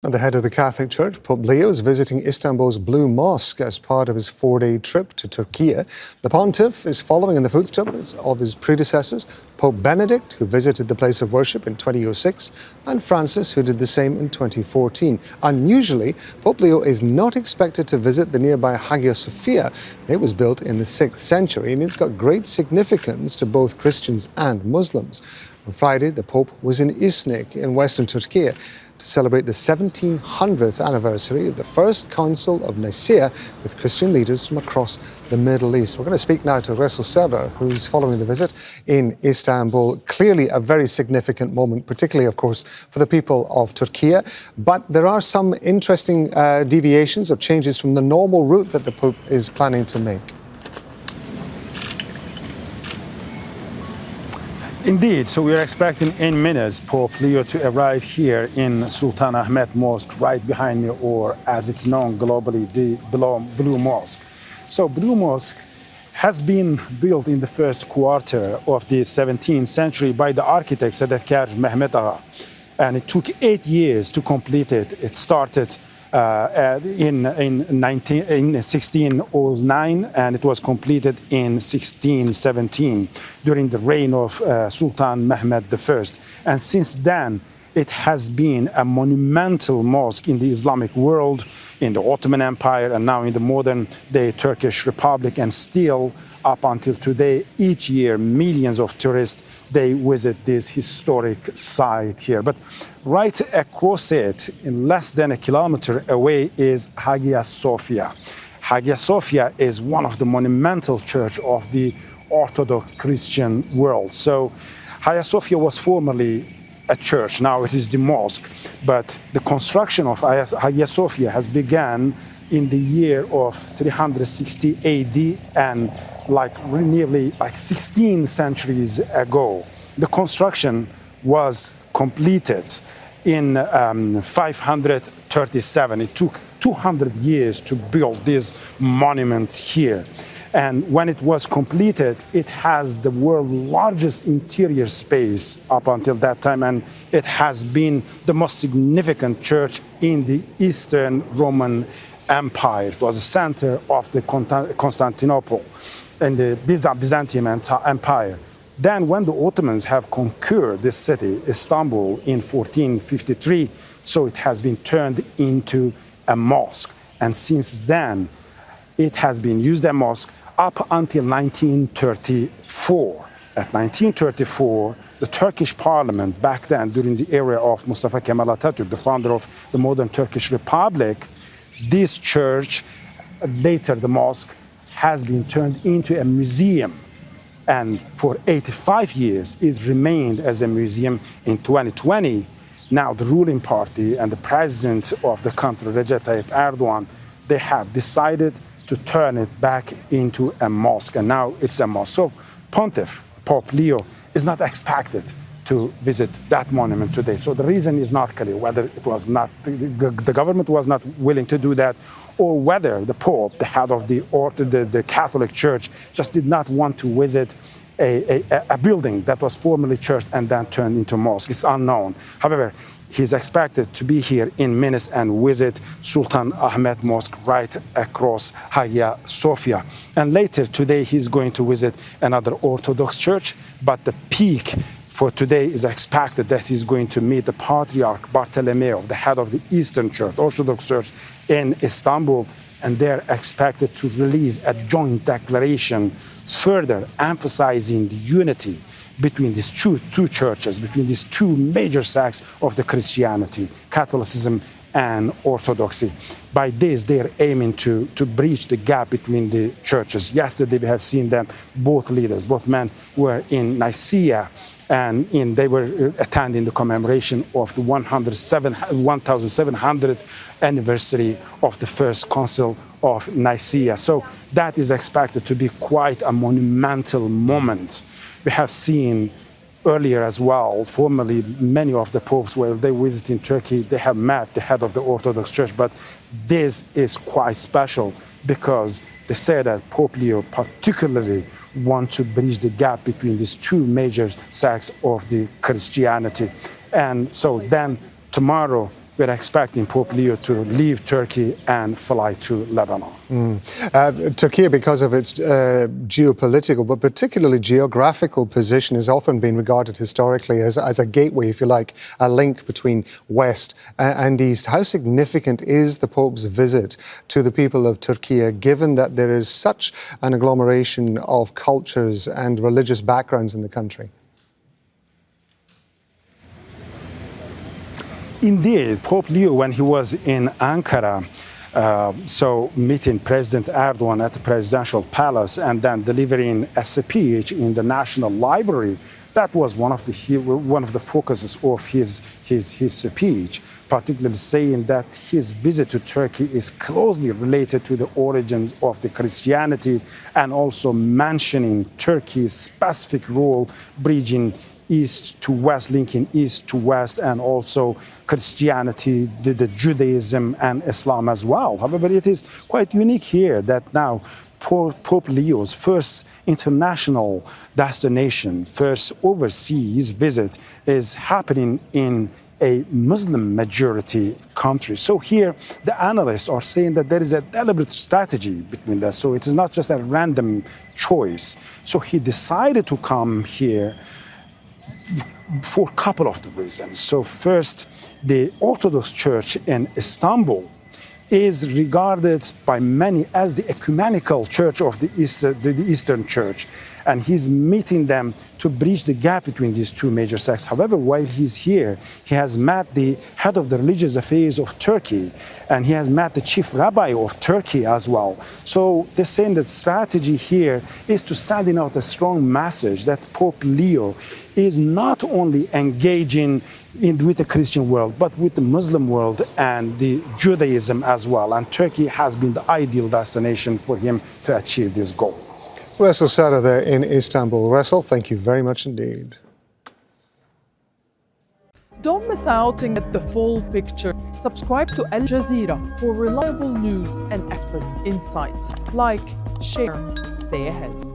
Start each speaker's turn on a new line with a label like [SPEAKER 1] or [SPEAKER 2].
[SPEAKER 1] And the head of the Catholic Church, Pope Leo, is visiting Istanbul's Blue Mosque as part of his 4-day trip to Turkiye. The Pontiff is following in the footsteps of his predecessors, Pope Benedict, who visited the place of worship in 2006, and Francis, who did the same in 2014. Unusually, Pope Leo is not expected to visit the nearby Hagia Sophia. It was built in the 6th century, and it's got great significance to both Christians and Muslims. On Friday, the Pope was in Iznik in western Turkey to celebrate the 1700th anniversary of the first Council of Nicaea with Christian leaders from across the Middle East. We're going to speak now to Resul Serdar, who's following the visit in Istanbul. Clearly a very significant moment, particularly, of course, for the people of Turkey. But there are some interesting deviations or changes from the normal route that the Pope is planning to make.
[SPEAKER 2] Indeed, so we are expecting in minutes Pope Leo to arrive here in Sultanahmet Mosque, right behind me, or as it's known globally, the Blue Mosque. So Blue Mosque has been built in the first quarter of the 17th century by the architect Serdar Mehmet Ağa, and it took 8 years to complete it. It started in 1609, and it was completed in 1617 during the reign of Sultan Mehmed I. And since then, it has been a monumental mosque in the Islamic world, in the Ottoman Empire, and now in the modern-day Turkish Republic, and still up until today, each year, millions of tourists, they visit this historic site here. But right across it, in less than a kilometer away, is Hagia Sophia. Hagia Sophia is one of the monumental churches of the Orthodox Christian world. So Hagia Sophia was formerly a church, now it is the mosque. But the construction of Hagia Sophia has begun in the year of 360 AD, and nearly 16 centuries ago. The construction was completed in 537. It took 200 years to build this monument here. And when it was completed, it has the world's largest interior space up until that time, and it has been the most significant church in the Eastern Roman Empire. It was the center of the Constantinople and the Byzantine Empire. Then when the Ottomans have conquered this city, Istanbul, in 1453, so it has been turned into a mosque. And since then, it has been used as a mosque up until 1934. At 1934, the Turkish parliament, back then during the era of Mustafa Kemal Atatürk, the founder of the modern Turkish Republic, this church, later the mosque, has been turned into a museum. And for 85 years, it remained as a museum. In 2020, now the ruling party and the president of the country, Recep Tayyip Erdogan, they have decided to turn it back into a mosque. And now it's a mosque. So Pontiff, Pope Leo, is not expected to visit that monument today. So the reason is not clear, whether it was not, the government was not willing to do that, or whether the Pope, the head of the Catholic Church, just did not want to visit a building that was formerly church and then turned into mosque. It's unknown. However, he's expected to be here in minutes and visit Sultanahmet Mosque right across Hagia Sophia. And later today, he's going to visit another Orthodox church, but the peak for today is expected that he's going to meet the Patriarch Bartolomeo, the head of the Eastern Church, Orthodox Church in Istanbul, and they're expected to release a joint declaration further emphasizing the unity between these two churches, between these two major sects of the Christianity, Catholicism and Orthodoxy. By this, they are aiming to bridge the gap between the churches. Yesterday, we have seen them, both leaders, both men were in Nicaea, and they were attending the commemoration of the 1700th anniversary of the First Council of Nicaea. So that is expected to be quite a monumental moment. We have seen earlier as well, formerly, many of the popes, when they visit in Turkey, they have met the head of the Orthodox Church, but this is quite special because they say that Pope Leo particularly want to bridge the gap between these two major sects of the Christianity. And so then tomorrow, we're expecting Pope Leo to leave Turkey and fly to Lebanon.
[SPEAKER 1] Turkey, because of its geopolitical, but particularly geographical position, has often been regarded historically as a gateway, if you like, a link between West and East. How significant is the Pope's visit to the people of Turkey, given that there is such an agglomeration of cultures and religious backgrounds in the country?
[SPEAKER 2] Indeed, Pope Leo, when he was in Ankara, meeting President Erdogan at the presidential palace and then delivering a speech in the National Library, that was one of the focuses of his speech, particularly saying that his visit to Turkey is closely related to the origins of the Christianity, and also mentioning Turkey's specific role bridging East to West, linking East to West, and also Christianity, the Judaism and Islam as well. However, it is quite unique here that now Pope Leo's first international destination, first overseas visit is happening in a Muslim majority country. So here the analysts are saying that there is a deliberate strategy between that. So it is not just a random choice. So he decided to come here for a couple of the reasons. So first, the Orthodox Church in Istanbul is regarded by many as the ecumenical church of the Eastern Church, and he's meeting them to bridge the gap between these two major sects. However, while he's here, he has met the head of the religious affairs of Turkey, and he has met the chief rabbi of Turkey as well. So they're saying that strategy here is to sending out a strong message that Pope Leo is not only engaging with the Christian world, but with the Muslim world and the Judaism as well. And Turkey has been the ideal destination for him to achieve this goal.
[SPEAKER 1] Resul Serdar there in Istanbul. Resul, thank you very much indeed.
[SPEAKER 3] Don't miss out and get the full picture. Subscribe to Al Jazeera for reliable news and expert insights. Like, share, stay ahead.